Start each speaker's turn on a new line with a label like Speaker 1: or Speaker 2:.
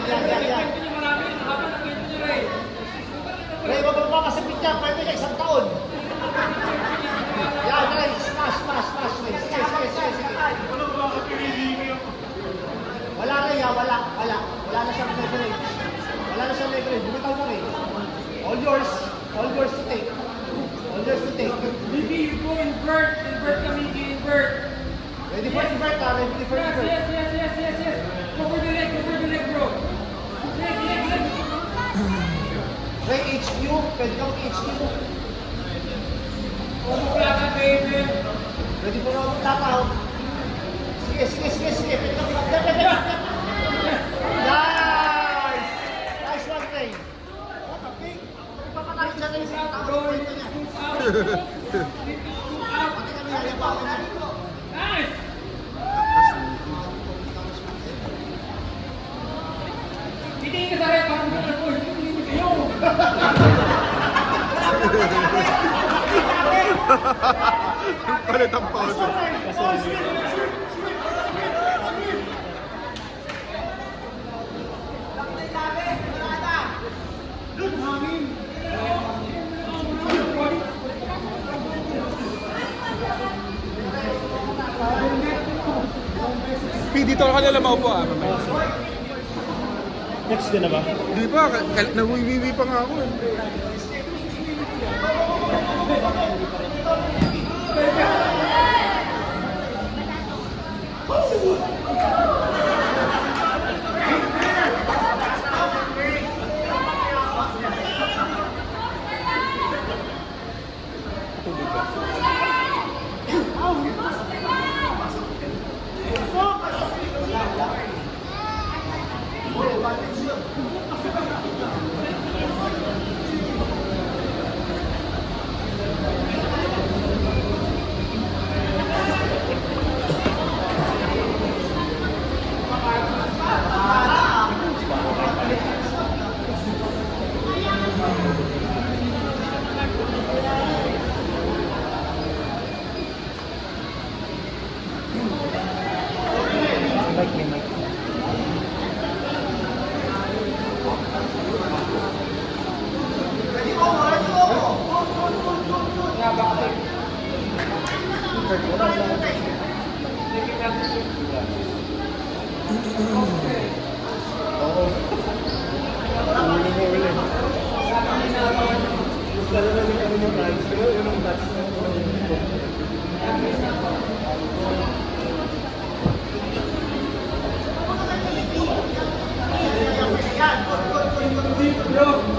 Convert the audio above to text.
Speaker 1: yan. Ray, wag mo makasapit niya. Pwede niya isang taon. Yan, Ray. Smash. Ray. Sige. Wala, Ray, ha? Wala. Wala na siyang leverage. Bumitaw na, Ray. All yours to take.
Speaker 2: Miki, you go invert kami, invert.
Speaker 1: Ready for invert, ha? Ready for invert.
Speaker 2: Yes. Go for the leg, bro. Leg.
Speaker 1: Ray, HQ. Pwede kang HQ.
Speaker 2: Umuklatan, baby.
Speaker 1: Ready for all tataw. Sige. Pwede kang Nice one, Ray. Ipapatahin siya na yung sa tao. Pwede niya. Pati kami yayapakin na.
Speaker 2: Nice. Hindi ka sa red, parang mga po. Hindi kayo.
Speaker 3: Palit ang pause. Dito ka na lang maupo mamaya.
Speaker 4: Next din na ba?
Speaker 3: Di ba? Nawiwiwi pa nga ako eh.
Speaker 2: Bro.